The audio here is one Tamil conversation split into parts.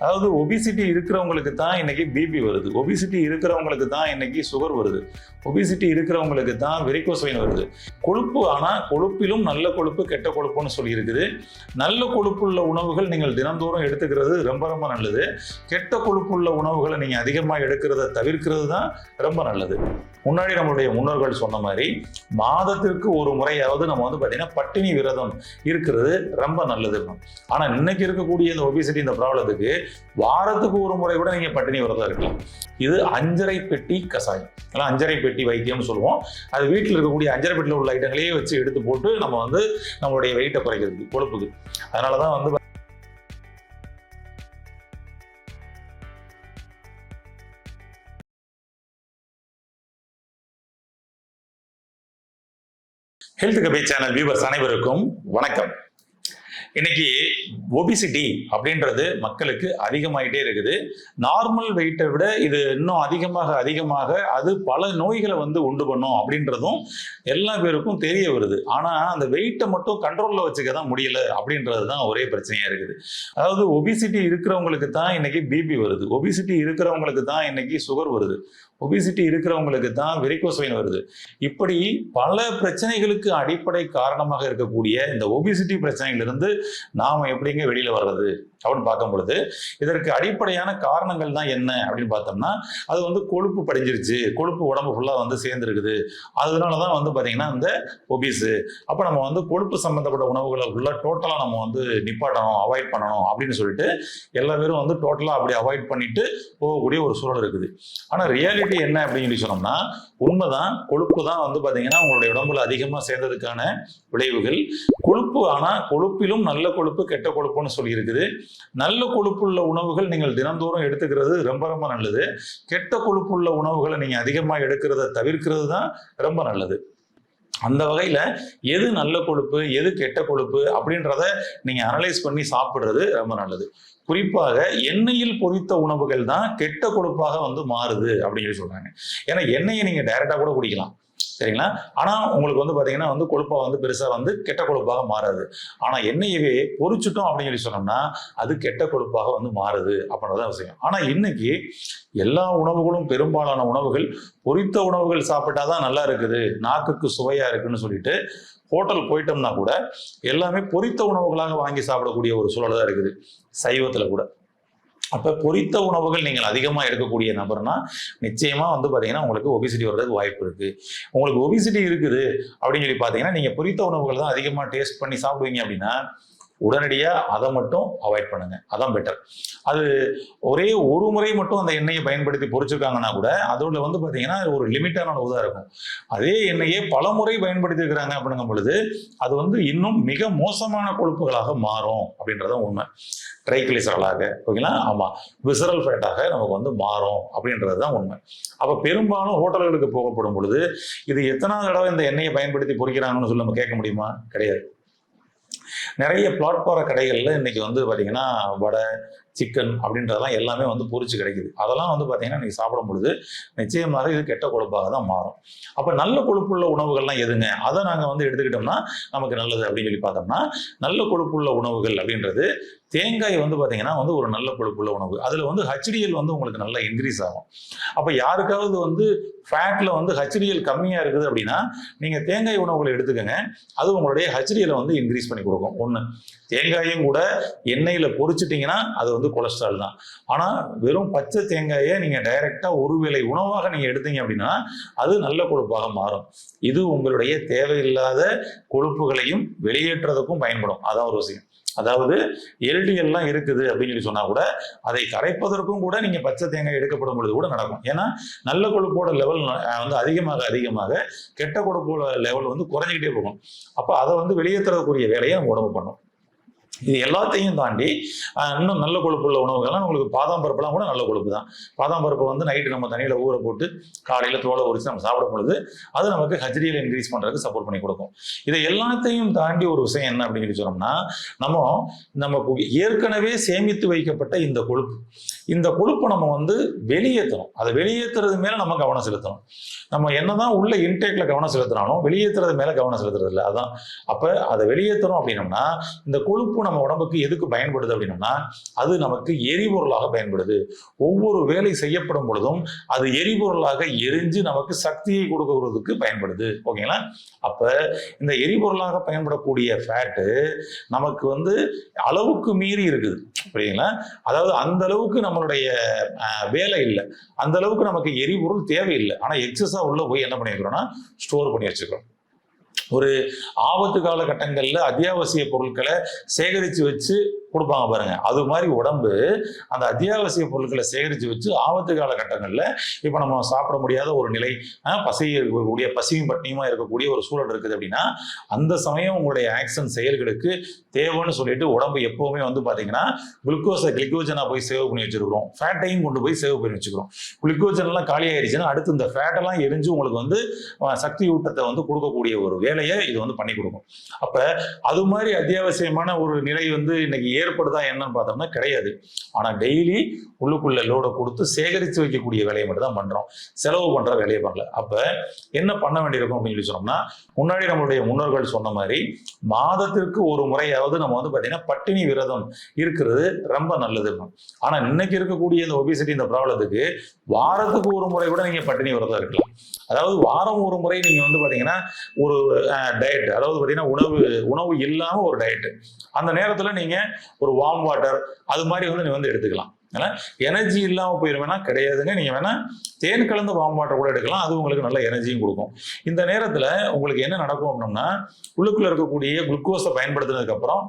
அதாவது ஒபிசிட்டி இருக்கிறவங்களுக்கு தான் இன்னைக்கு பிபி வருது, ஒபிசிட்டி இருக்கிறவங்களுக்கு தான் இன்னைக்கு சுகர் வருது, ஒபிசிட்டி இருக்கிறவங்களுக்கு தான் வெரிகோஸ் வெயின் வருது. கொழுப்பு, ஆனால் கொழுப்பிலும் நல்ல கொழுப்பு கெட்ட கொழுப்புன்னு சொல்லி இருக்குது. நல்ல கொழுப்புள்ள உணவுகள் நீங்கள் தினந்தோறும் எடுத்துக்கிறது ரொம்ப ரொம்ப நல்லது. கெட்ட கொழுப்புள்ள உணவுகளை நீங்கள் அதிகமாக எடுக்கிறத தவிர்க்கிறது தான் ரொம்ப நல்லது. முன்னாடி நம்மளுடைய முன்னோர்கள் சொன்ன மாதிரி மாதத்திற்கு ஒரு முறையாவது நம்ம பார்த்தீங்கன்னா பட்டினி விரதம் இருக்கிறது ரொம்ப நல்லது. ஆனால் இன்னைக்கு இருக்கக்கூடிய இந்த ஒபிசிட்டி இந்த ப்ராப்ளத்துக்கு வாரத்துக்கு ஒரு முறை கூட நீங்க பட்டினி விரதம் இருக்கலாம். இது அஞ்சரை பெட்டி கசாயம், அஞ்சரை பெட்டி வைத்தியம்னு சொல்லுவோம். அது வீட்டில் இருக்கக்கூடிய அஞ்சரை பெட்டியில் உள்ள ஐட்டங்களையே வச்சு எடுத்து போட்டு நம்ம நம்மளுடைய வெயிட்டை குறைக்கிறதுக்கு, கொழுப்புக்கு. அதனாலதான் ஹெல்த் கபே சேனல் வியூவர்ஸ் அனைவருக்கும் வணக்கம். இன்னைக்கு ஒபிசிட்டி அப்படின்றது மக்களுக்கு அதிகமாயிட்டே இருக்குது. நார்மல் வெயிட்டை விட இது இன்னும் அதிகமாக அது பல நோய்களை உண்டு பண்ணும் அப்படின்றதும் எல்லா பேருக்கும் தெரிய வருது. ஆனா அந்த வெயிட்டை மட்டும் கண்ட்ரோல்ல வச்சுக்க தான் முடியல அப்படின்றது தான் ஒரே பிரச்சனையா இருக்குது. அதாவது ஒபிசிட்டி இருக்கிறவங்களுக்கு தான் இன்னைக்கு பிபி வருது, ஒபிசிட்டி இருக்கிறவங்களுக்கு தான் இன்னைக்கு சுகர் வருது, ஒபிசிட்டி இருக்கிறவங்களுக்கு தான் வெரிகோஸ் வெயின் வருது. இப்படி பல பிரச்சனைகளுக்கு அடிப்படை காரணமாக இருக்கக்கூடிய இந்த ஒபிசிட்டி பிரச்சனையிலிருந்து நாம எப்படிங்க வெளியில வர்றது அப்படின்னு பார்க்கும் பொழுது இதற்கு அடிப்படையான காரணங்கள் தான் என்ன அப்படின்னு பார்த்தோம்னா, அது கொழுப்பு படிஞ்சிருச்சு, கொழுப்பு உடம்பு ஃபுல்லா சேர்ந்துருக்குது. அதனாலதான் பாத்தீங்கன்னா இந்த ஒபிசு. அப்ப நம்ம கொழுப்பு சம்பந்தப்பட்ட உணவுகளை ஃபுல்லா டோட்டலா நம்ம நிப்பாட்டணும், அவாய்ட் பண்ணணும் அப்படின்னு சொல்லிட்டு எல்லா பேரும் டோட்டலா அப்படி அவாய்ட் பண்ணிட்டு போகக்கூடிய ஒரு சூழல் இருக்குது. ஆனா ரியாலிட்டி என்ன அப்படின்னு சொல்லி சொன்னோம்னா, உண்மைதான், கொழுப்பு தான் பாத்தீங்கன்னா உங்களுடைய உடம்புல அதிகமா சேர்ந்ததுக்கான விளைவுகள். கொழுப்பு, ஆனா கொழுப்பிலும் நல்ல கொழுப்பு கெட்ட கொழுப்புன்னு சொல்லி இருக்குது. நல்ல கொழுப்புள்ள உணவுகள் நீங்கள் தினந்தோறும் எடுத்துக்கிறது ரொம்ப ரொம்ப நல்லது. கெட்ட கொழுப்புள்ள உணவுகளை நீங்க அதிகமாக எடுக்கிறத தவிர்க்கிறது தான் ரொம்ப நல்லது. அந்த வகையில எது நல்ல கொழுப்பு எது கெட்ட கொழுப்பு அப்படின்றத நீங்க அனலைஸ் பண்ணி சாப்பிடுறது ரொம்ப நல்லது. குறிப்பாக எண்ணெயில் பொரித்த உணவுகள் தான் கெட்ட கொழுப்பாக மாறுது அப்படின்னு சொல்லி சொல்றாங்க. ஏன்னா எண்ணெயை நீங்க டைரக்டா கூட குடிக்கலாம், சரிங்களா? ஆனா உங்களுக்கு பாத்தீங்கன்னா கொழுப்பா பெருசா கெட்ட கொழுப்பாக மாறாது. ஆனா எண்ணெயவே பொரிச்சுட்டோம் அப்படின்னு சொல்லி சொன்னோம்னா அது கெட்ட கொழுப்பாக மாறுது அப்படின்றதான் விஷயம். ஆனா இன்னைக்கு எல்லா உணவுகளும், பெரும்பாலான உணவுகள் பொரித்த உணவுகள் சாப்பிட்டாதான் நல்லா இருக்குது, நாக்குக்கு சுவையா இருக்குன்னு சொல்லிட்டு ஹோட்டல் போயிட்டோம்னா கூட எல்லாமே பொரித்த உணவுகளாக வாங்கி சாப்பிடக்கூடிய ஒரு சூழல் தான் இருக்குது, சைவத்துல கூட. அப்ப பொரித்த உணவுகள் நீங்கள் அதிகமா எடுக்கக்கூடிய நபர்னா நிச்சயமா பாத்தீங்கன்னா உங்களுக்கு ஒபிசிட்டி வர்றதுக்கு வாய்ப்பு இருக்கு. உங்களுக்கு ஒபிசிட்டி இருக்குது அப்படின்னு சொல்லி பாத்தீங்கன்னா நீங்க பொரித்த உணவுகள் தான் அதிகமா டேஸ்ட் பண்ணி சாப்பிடுவீங்க அப்படின்னா உடனடியா அதை மட்டும் அவாய்ட் பண்ணுங்க, அதான் பெட்டர். அது ஒரே ஒரு முறை மட்டும் அந்த எண்ணெயை பயன்படுத்தி பொரிச்சிருக்காங்கன்னா கூட அதோட பாத்தீங்கன்னா ஒரு லிமிட்டான அளவுதான் இருக்கும். அதே எண்ணெயை பல முறை பயன்படுத்தி இருக்கிறாங்க அப்படிங்கும் பொழுது அது இன்னும் மிக மோசமான கொழுப்புகளாக மாறும் அப்படின்றத உண்மை. ட்ரைகிளிசரலாக, ஓகேங்களா? ஆமா, விசரல் ஃபேட்டாக நமக்கு மாறும் அப்படின்றது தான் உண்மை. அப்ப பெரும்பாலும் ஹோட்டல்களுக்கு போகப்படும் பொழுது இது எத்தனாவது தடவை இந்த எண்ணெயை பயன்படுத்தி பொரிக்கிறாங்கன்னு சொல்லி நம்ம கேட்க முடியுமா? கிடையாது. நிறைய பிளாட்பார கடைகள்ல இன்னைக்கு பாத்தீங்கன்னா வடை, சிக்கன் அப்படின்றதெல்லாம் எல்லாமே பொரிச்சு கிடைக்குது. அதெல்லாம் பாத்தீங்கன்னா நீங்க சாப்பிடும் பொழுது நிச்சயமாக இது கெட்ட கொழுப்பாக தான் மாறும். அப்ப நல்ல கொழுப்புள்ள உணவுகள்லாம் எதுங்க? அதை நாங்க எடுத்துக்கிட்டோம்னா நமக்கு நல்லது அப்படின்னு சொல்லி பார்த்தோம்னா, நல்ல கொழுப்புள்ள உணவுகள் அப்படின்றது தேங்காய் பாத்தீங்கன்னா ஒரு நல்ல கொழுப்புள்ள உணவு. அதுல HDL உங்களுக்கு நல்லா இன்க்ரீஸ் ஆகும். அப்ப யாருக்காவது ஃபேட்ல HDL கம்மியா இருக்குது அப்படின்னா நீங்க தேங்காய் உணவுகளை எடுத்துக்கங்க. அது உங்களுடைய HDL இன்க்ரீஸ் பண்ணி கொடுக்கும். ஒண்ணு, தேங்காயும் கூட எண்ணெயில பொரிச்சிட்டீங்கன்னா அது கொலஸ்ட்ரால் தான். ஆனா வெறும் பச்சை தேங்காயை நீங்க டைரக்டா ஒருவேளை உணவாக நீங்க எடுத்தீங்க அப்படின்னா அது நல்ல கொழுப்பாக மாறும். இது உங்களுடைய தேவையில்லாத கொழுப்புகளையும் வெளியேற்றுறதுக்கும் பயன்படும். அதான் ஒரு விஷயம். அதாவது எல்டிஎல்லாம் இருக்குது அப்படின்னு சொல்லி சொன்னா கூட அதை கரைப்பதற்கும் கூட நீங்க பச்சை தேங்காய் எடுக்கப்படும் பொழுது கூட நடக்கும். ஏன்னா நல்ல கொழுப்போட லெவல் அதிகமாக கெட்ட கொழுப்போட லெவல் குறைஞ்சிக்கிட்டே போகும். அப்ப அதை வெளியேற்றக்கூடிய வேலையை நம்ம உடம்பு பண்ணும். இது எல்லாத்தையும் தாண்டி இன்னும் நல்ல கொழுப்புள்ள உணவுகள்லாம் உங்களுக்கு பாதாம் பருப்புலாம் கூட நல்ல கொழுப்பு தான். பாதாம் பருப்பு நைட்டு நம்ம தண்ணியில் ஊற போட்டு காலையில் தோலை உரிச்சு நம்ம சாப்பிடும் பொழுது அது நமக்கு HDL இன்க்ரீஸ் பண்ணுறதுக்கு சப்போர்ட் பண்ணி கொடுக்கும். இதை எல்லாத்தையும் தாண்டி ஒரு விஷயம் என்ன அப்படின்னு சொல்லி சொன்னோம்னா, நம்ம ஏற்கனவே சேமித்து வைக்கப்பட்ட இந்த கொழுப்பு, இந்த கொழுப்பை நம்ம வந்து வெளியேற்றணும். அதை வெளியேற்றுறது மேல நம்ம கவனம் செலுத்தணும். நம்ம என்னதான் உள்ள இன்டேக்ல கவனம் செலுத்தினாலும் வெளியேற்றுறது மேல கவனம் செலுத்துறது இல்லை. அதான் அப்ப அதை வெளியேற்றணும் அப்படின்னம்னா இந்த கொழுப்பு நம்ம உடம்புக்கு எதுக்கு பயன்படுது அப்படின்னம்னா அது நமக்கு எரிபொருளாக பயன்படுது. ஒவ்வொரு வேலை செய்யப்படும் பொழுதும் அது எரிபொருளாக எரிஞ்சு நமக்கு சக்தியை கொடுக்கறதுக்கு பயன்படுது. ஓகேங்களா? அப்ப இந்த எரிபொருளாக பயன்படக்கூடிய ஃபேட்டு நமக்கு வந்து அளவுக்கு மீறி இருக்குது. புரியுங்களா? அதாவது அந்த அளவுக்கு நம்மளுடைய வேலை இல்லை, அந்த அளவுக்கு நமக்கு எரிபொருள் தேவையில்லை. ஆனா எக்ஸஸா உள்ள போய் என்ன பண்ணிருக்கிறோம்னா ஸ்டோர் பண்ணி வச்சுக்கிறோம். ஒரு ஆபத்து காலகட்டங்கள்ல அத்தியாவசிய பொருட்களை சேகரித்து வச்சு கொடுப்பாங்க பாருங்க, அது மாதிரி உடம்பு அந்த அத்தியாவசிய பொருட்களை சேகரித்து வச்சு ஆபத்து காலகட்டங்களில் இப்போ நம்ம சாப்பிட முடியாத ஒரு நிலை, பசி இருக்கக்கூடிய பசியும் பட்டினியுமா இருக்கக்கூடிய ஒரு சூழல் இருக்குது அப்படின்னா அந்த சமயம் உங்களுடைய ஆக்ஷன் செயல்களுக்கு தேவைன்னு சொல்லிட்டு உடம்பு எப்பவுமே வந்து பார்த்தீங்கன்னா கிளிக்கோஜனா போய் சேவ் பண்ணி வச்சிருக்கிறோம், ஃபேட்டையும் கொண்டு போய் சேவ் பண்ணி வச்சுக்கிறோம். குளுக்கோஜன் எல்லாம் காலி ஆயிடுச்சுன்னா அடுத்து இந்த ஃபேட்டெல்லாம் எரிஞ்சு உங்களுக்கு வந்து சக்தி ஊட்டத்தை வந்து கொடுக்கக்கூடிய ஒரு வேலையை இது வந்து பண்ணி கொடுக்கும். அப்ப அது மாதிரி அத்தியாவசியமான ஒரு நிலை வந்து இன்னைக்கு ஏற்படுதா என்னன்னு பார்த்தோம்னா கிடையாது. ஆனா டெய்லி உள்ளுக்குள்ள லோட கொடுத்து சேகரித்து வைக்கக்கூடிய வேலையை மட்டும் தான் பண்றோம், செலவு பண்ற வேலையை பண்ணல. அப்ப என்ன பண்ண வேண்டியிருக்கும் அப்படின்னு சொல்லி சொன்னோம்னா முன்னாடி நம்மளுடைய முன்னோர்கள் சொன்ன மாதிரி மாதத்திற்கு ஒரு முறையாவது நம்ம வந்து பாத்தீங்கன்னா பட்டினி விரதம் இருக்கிறது ரொம்ப நல்லது. ஆனா இன்னைக்கு இருக்கக்கூடிய இந்த ஒபிசிட்டி இந்த ப்ராப்ளத்துக்கு வாரத்துக்கு ஒரு முறை கூட நீங்க பட்டினி விரதம் இருக்கலாம். அதாவது வாரம் ஒரு முறை நீங்க வந்து பாத்தீங்கன்னா ஒரு டயட், அதாவது பாத்தீங்கன்னா உணவு இல்லாம ஒரு டயட், அந்த நேரத்துல நீங்க ஒரு வார்ம் வாட்டர் அது மாதிரி வந்து நீங்க வந்து எடுத்துக்கலாம். எனர்ஜி இல்லாம போயிருவேன்னா கிடையாதுங்க. நீங்க வேணா தேன் கலந்த வார்ம் வாட்டர் கூட எடுக்கலாம், அது உங்களுக்கு நல்ல எனர்ஜியும் கொடுக்கும். இந்த நேரத்துல உங்களுக்கு என்ன நடக்கும் அப்படின்னா உள்ளுக்குள்ள இருக்கக்கூடிய குளுக்கோஸை பயன்படுத்தினதுக்கு அப்புறம்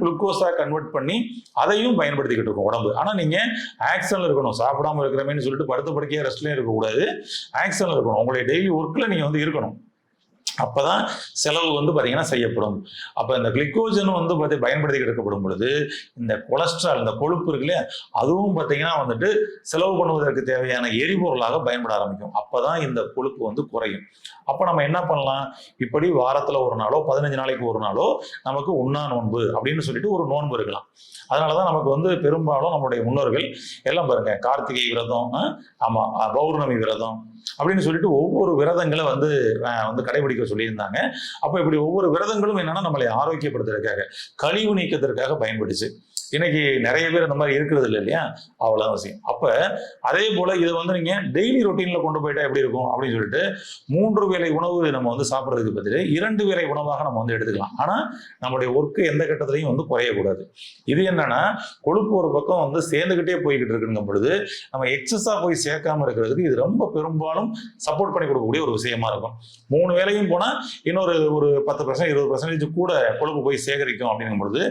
குளுக்கோஸா கன்வெர்ட் பண்ணி அதையும் பயன்படுத்திக்கிட்டு இருக்கும் உடம்பு. ஆனா நீங்க ஆக்ஷன்ல இருக்கணும். சாப்பிடாம இருக்கிறமேன்னு சொல்லிட்டு படுத்த படுக்கையா ரெஸ்ட்லயும் இருக்கக்கூடாது, ஆக்ஷன்ல இருக்கணும். உங்களுடைய டெய்லி ஒர்க்ல நீங்க வந்து இருக்கணும். அப்பதான் செலவு வந்து பாத்தீங்கன்னா செய்யப்படும். அப்ப இந்த கிளிக்கோஜன் வந்து பயன்படுத்திக்கிட்டு இருக்கப்படும் பொழுது இந்த கொலஸ்ட்ரால், இந்த கொழுப்பு இருக்குல்ல, அதுவும் பாத்தீங்கன்னா வந்துட்டு செலவு பண்ணுவதற்கு தேவையான எரிபொருளாக பயன்பட ஆரம்பிக்கும். அப்பதான் இந்த கொழுப்பு வந்து குறையும். அப்ப நம்ம என்ன பண்ணலாம், இப்படி வாரத்துல ஒரு நாளோ 15 நாளைக்கு ஒரு நாளோ நமக்கு உண்ணா நோன்பு அப்படின்னு சொல்லிட்டு ஒரு நோன்பு இருக்கலாம். அதனாலதான் நமக்கு வந்து பெரும்பாலும் நம்மளுடைய முன்னோர்கள் எல்லாம் பாருங்க கார்த்திகை விரதம், ஆமா பௌர்ணமி விரதம் அப்படின்னு சொல்லிட்டு ஒவ்வொரு விரதங்களை வந்து கடைபிடிக்க சொல்லியிருந்தாங்க. அப்ப இப்படி ஒவ்வொரு விரதங்களும் என்னன்னா நம்மளை ஆரோக்கியப்படுத்துறதுக்காக, கழிவு நீக்கத்திற்காக பயன்படுச்சு. இன்னைக்கு நிறைய பேர் அந்த மாதிரி இருக்கிறது இல்லை இல்லையா, அவ்வளவு அவசியம். அப்ப அதே போல இதை வந்து நீங்க டெய்லி ரொட்டீன்ல கொண்டு போயிட்டா எப்படி இருக்கும் அப்படின்னு சொல்லிட்டு 3 வேளை உணவு நம்ம வந்து சாப்பிட்றதுக்கு பதில் 2 வேளை உணவாக நம்ம வந்து எடுத்துக்கலாம். ஆனா நம்மளுடைய ஒர்க்கு எந்த கட்டத்திலையும் வந்து குறையக்கூடாது. இது என்னன்னா கொழுப்பு ஒரு பக்கம் வந்து சேர்ந்துகிட்டே போய்கிட்டு இருக்குங்க பொழுது நம்ம எக்ஸஸா போய் சேர்க்காம இருக்கிறதுக்கு இது ரொம்ப பெரும்பாலும் சப்போர்ட் பண்ணி கொடுக்கக்கூடிய ஒரு விஷயமா இருக்கும். 3 வேளையும் போனா இன்னொரு ஒரு 10% 20% கூட கொழுப்பு போய் சேகரிக்கும் அப்படிங்கும் பொழுது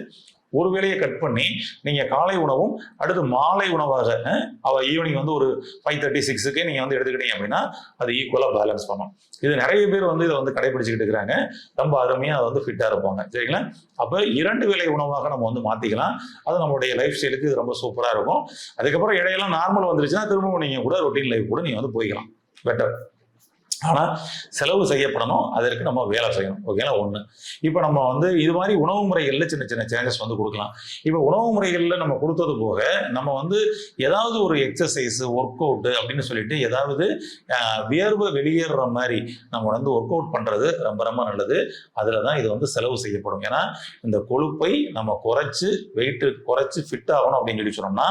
ஒரு வேளையை கட் பண்ணி நீங்க காலை உணவும் அடுத்து மாலை உணவாக ஈவினிங் வந்து ஒரு 5:30 6க்கு நீங்க வந்து எடுத்துக்கிட்டீங்க அப்படின்னா அது ஈக்குவலா பேலன்ஸ் பண்ணும். இது நிறைய பேர் வந்து இதை வந்து கடைபிடிச்சுக்கிட்டு இருக்கிறாங்க, ரொம்ப அருமையா அதை வந்து ஃபிட்டா இருப்பாங்க. சரிங்களா? அப்ப 2 வேளை உணவாக நம்ம வந்து மாத்திக்கலாம். அது நம்மளுடைய லைஃப் ஸ்டைலுக்கு இது ரொம்ப சூப்பரா இருக்கும். அதுக்கப்புறம் இடையெல்லாம் நார்மல் வந்துருச்சுன்னா திரும்பவும் நீங்க கூட ரொட்டீன் லைஃப் கூட நீங்க வந்து போய்க்கலாம், பெட்டர். ஆனா செலவு செய்யப்படணும், அதற்கு நம்ம வேலை செய்யணும். ஓகேங்களா? ஒண்ணு. இப்ப நம்ம வந்து இது மாதிரி உணவு முறைகள்ல சின்ன சின்ன சேஞ்சஸ் வந்து கொடுக்கலாம். இப்ப உணவு முறைகள்ல நம்ம கொடுத்தது போக நம்ம வந்து ஏதாவது ஒரு எக்ஸசைஸ், ஒர்க் அவுட் அப்படின்னு சொல்லிட்டு ஏதாவது வியர்வை வெளியேற மாதிரி நம்ம வந்து ஒர்க் அவுட் பண்றது ரொம்ப ரொம்ப நல்லது. அதுலதான் இது வந்து செலவு செய்யப்படும். ஏன்னா இந்த கொழுப்பை நம்ம வெயிட் குறைச்சு ஃபிட் ஆகணும் அப்படின்னு சொல்லி சொன்னோம்னா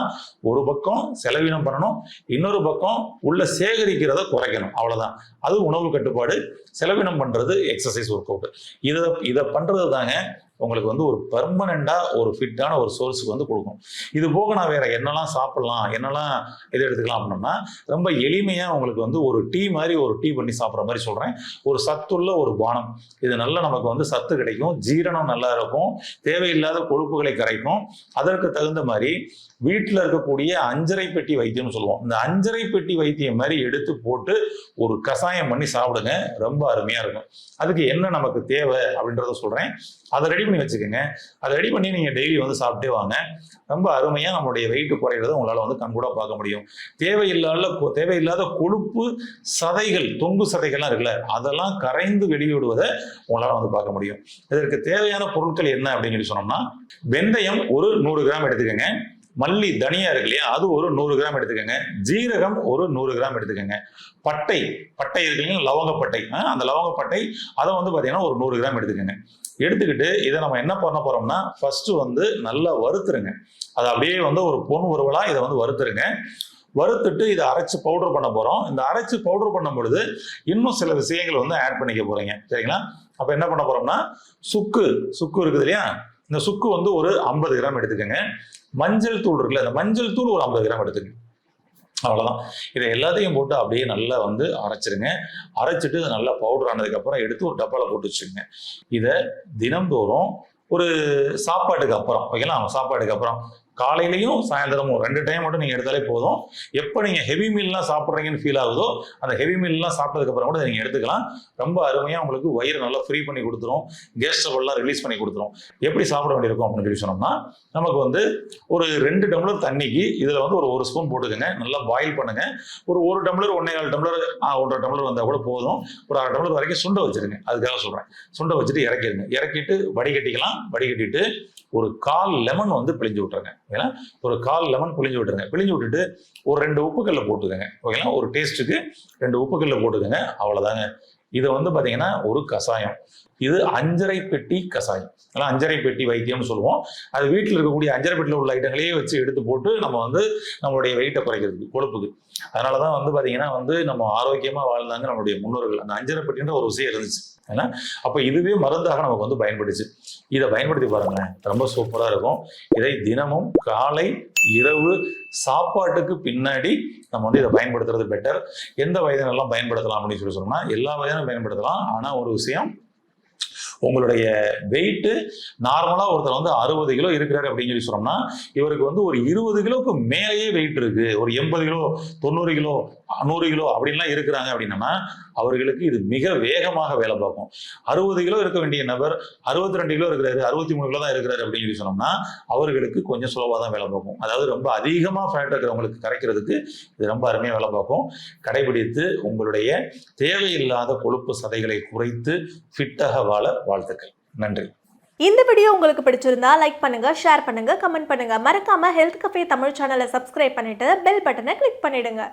ஒரு பக்கம் செலவினம் பண்ணணும், இன்னொரு பக்கம் உள்ள சேகரிக்கிறத குறைக்கணும். அவ்வளவுதான். அது உணவு கட்டுப்பாடு, செலவினம் பண்றது எக்ஸசைஸ், ஒர்க் அவுட். இதை பண்றது தாங்க உங்களுக்கு வந்து ஒரு பெர்மனண்டா ஒரு ஃபிட்டான ஒரு சோர்ஸுக்கு வந்து கொடுக்கும். இது போக நான் வேற என்னெல்லாம் சாப்பிடலாம், என்னெல்லாம் இதை எடுத்துக்கலாம் அப்படின்னா ரொம்ப எளிமையா உங்களுக்கு வந்து ஒரு டீ மாதிரி ஒரு டீ பண்ணி சாப்பிட்ற மாதிரி சொல்றேன். ஒரு சத்துள்ள ஒரு பானம். இது நல்லா நமக்கு வந்து சத்து கிடைக்கும், ஜீரணம் நல்லா இருக்கும், தேவையில்லாத கொழுப்புகளை கரைக்கும். அதற்கு தகுந்த மாதிரி வீட்டில் இருக்கக்கூடிய 5 பெட்டி வைத்தியம்னு சொல்லுவோம். இந்த 5 பெட்டி வைத்தியம் மாதிரி எடுத்து போட்டு ஒரு கஷாயம் பண்ணி சாப்பிடுங்க, ரொம்ப அருமையா இருக்கும். அதுக்கு என்ன நமக்கு தேவை அப்படின்றத சொல்றேன். அதை ரெடி பண்ணி வச்சுக்கோங்க. அதை ரெடி பண்ணி நீங்க டெய்லி வந்து சாப்பிட்டே வாங்க. ரொம்ப அருமையா நம்மளுடைய வெயிட் குறையிறத உங்களால வந்து கண்கூட பார்க்க முடியும். தேவையில்லாத கொழுப்பு சதைகள், தொங்கு சதைகள்லாம் இருக்குல்ல, அதெல்லாம் கரைந்து வெளியிடுவதை உங்களால வந்து பார்க்க முடியும். இதற்கு தேவையான பொருட்கள் என்ன அப்படின்னு சொல்லி சொன்னோம்னா வெந்தயம் ஒரு 100 கிராம் எடுத்துக்கோங்க. மல்லி தனியா இருக்கு இல்லையா, அது ஒரு 100 கிராம் எடுத்துக்கோங்க. ஜீரகம் ஒரு 100 கிராம் எடுத்துக்கோங்க. பட்டை இருக்கு இல்லையா, லவங்கப்பட்டை, அந்த லவங்கப்பட்டை அதை வந்து பார்த்தீங்கன்னா ஒரு 100 கிராம் எடுத்துக்கோங்க. எடுத்துக்கிட்டு இதை நம்ம என்ன பண்ண போறோம்னா, ஃபர்ஸ்ட் வந்து நல்லா வறுத்துருங்க. அதை அப்படியே வந்து ஒரு பொன் உருவலா இதை வந்து வறுத்துருங்க. வறுத்துட்டு இதை அரைச்சு பவுடர் பண்ண போறோம். இந்த அரைச்சு பவுடர் பண்ணும் பொழுது இன்னும் சில விஷயங்கள் வந்து ஆட் பண்ணிக்க போறீங்க, சரிங்களா? அப்ப என்ன பண்ண போறோம்னா, சுக்கு இருக்குது இல்லையா, இந்த சுக்கு வந்து ஒரு 50 கிராம் எடுத்துக்கோங்க. மஞ்சள் தூள் இருக்குல்ல, இந்த மஞ்சள் தூள் ஒரு 50 கிராம் எடுத்துக்கோங்க. அவ்வளவுதான். இதை எல்லாத்தையும் போட்டு அப்படியே நல்லா வந்து அரைச்சிருங்க. அரைச்சிட்டு நல்லா பவுடர் ஆனதுக்கு அப்புறம் எடுத்து ஒரு டப்பால போட்டு வச்சுக்கோங்க. இதை தினம்தோறும் ஒரு சாப்பாட்டுக்கு அப்புறம் வைக்கலாம். சாப்பாட்டுக்கு அப்புறம் காலையிலையும் சாயந்தரமும் 2 டைம் மட்டும் நீங்க எடுத்தாலே போதும். எப்போ நீங்க ஹெவி மீல்லாம் சாப்பிட்றீங்கன்னு ஃபீல் ஆகுதோ, அந்த ஹெவி மீல்லாம் சாப்பிட்டதுக்கு அப்புறம் கூட நீங்க எடுத்துக்கலாம். ரொம்ப அருமையா உங்களுக்கு வயிறு நல்லா ஃப்ரீ பண்ணி கொடுத்துரும், கேஸ் ட்ரபிள்லாம் ரிலீஸ் பண்ணி கொடுத்துரும். எப்படி சாப்பிட வேண்டியிருக்கும் அப்படின்னு சொல்லி சொன்னோம்னா, நமக்கு வந்து ஒரு 2 டம்ளர் தண்ணிக்கு இதுல வந்து ஒரு ஸ்பூன் போட்டுக்கோங்க. நல்லா பாயில் பண்ணுங்க. ஒரு 1 டம்ளர் 1.25 டம்ளர் 1.5 டம்ளர் வந்தா கூட போதும். ஒரு 1/2 டம்ளர் வரைக்கும் சுண்ட வச்சிருங்க. அதுக்காக சொல்றேன். சுண்ட வச்சுட்டு இறக்கிடுங்க. இறக்கிட்டு வடிகட்டிக்கலாம். வடிகட்டிட்டு ஒரு 1/4 லெமன் வந்து பிழிஞ்சு விட்டுருங்க. ஓகேங்களா? ஒரு 1/4 லெமன் பிழிஞ்சு விட்டுருங்க. பிழிஞ்சு விட்டுட்டு ஒரு 2 உப்புக்கல்ல போட்டுக்கோங்க. ஓகேங்களா? ஒரு டேஸ்ட்டுக்கு 2 உப்புக்கல்ல போட்டுக்கோங்க. அவ்வளவுதாங்க. இது வந்து பாத்தீங்கன்னா ஒரு கஷாயம். இது 5.5 பெட்டி கஷாயம். 5.5 பெட்டி வைத்தியம்னு சொல்லுவோம். அது வீட்டில் இருக்கக்கூடிய 5.5 பெட்டியில் உள்ள ஐட்டங்களையே வச்சு எடுத்து போட்டு நம்ம வந்து நம்மளுடைய வெயிட்டை குறைக்கிறதுக்கு, கொழுப்புக்கு. அதனாலதான் வந்து பாத்தீங்கன்னா வந்து நம்ம ஆரோக்கியமா வாழ்ந்தாங்க நம்மளுடைய முன்னோர்கள். அந்த 5.5 பெட்டின்ற ஒரு விஷயம் இருந்துச்சு. ஏன்னா அப்ப இதுவே மருந்தாக நமக்கு வந்து பயன்படுச்சு. இதை பயன்படுத்தி பாருங்க, ரொம்ப சூப்பரா இருக்கும். இதை தினமும் காலை இரவு சாப்பாட்டுக்கு பின்னாடி நம்ம வந்து இதை பயன்படுத்துறது பெட்டர். எந்த வயதினெல்லாம் பயன்படுத்தலாம் அப்படின்னு சொல்லி சொன்னோம்னா, எல்லா வயதிலும் பயன்படுத்தலாம். ஆனா ஒரு விஷயம், உங்களுடைய வெயிட் நார்மலா ஒருத்தர் வந்து 60 கிலோ இருக்கிறாரு அப்படின்னு சொல்லி சொன்னோம்னா, இவருக்கு வந்து ஒரு 20 கிலோவுக்கு மேலேயே வெயிட் இருக்கு, ஒரு 80 கிலோ 90 கிலோ 100 கிலோ அப்படின்லாம் இருக்கிறாங்க அப்படின்னா, அவர்களுக்கு இது மிக வேகமாக வேலை பார்க்கும். 60 கிலோ இருக்க வேண்டிய நபர் 62 கிலோ இருக்கிறாரு, 63 கிலோ தான் இருக்கிறாரு அப்படின்னு சொல்லி சொன்னோம்னா, அவர்களுக்கு கொஞ்சம் சுலபமாக தான் வேலை பார்க்கும். அதாவது ரொம்ப அதிகமா ஃபேட் இருக்கிறவங்களுக்கு கரைக்கிறதுக்கு இது ரொம்ப அருமையா வேலை பார்க்கும். கடைபிடித்து உங்களுடைய தேவையில்லாத கொழுப்பு சதைகளை குறைத்து ஃபிட்டாக வாழ வாழ்த்துக்கள். நன்றி. இந்த வீடியோ உங்களுக்கு பிடிச்சிருந்தா லைக் பண்ணுங்க, ஷேர் பண்ணுங்க, கமெண்ட் பண்ணுங்க. மறக்காம ஹெல்த் கஃபே தமிழ் சேனலை சப்ஸ்கிரைப் பண்ணிட்டு பெல் பட்டனை கிளிக் பண்ணிடுங்க.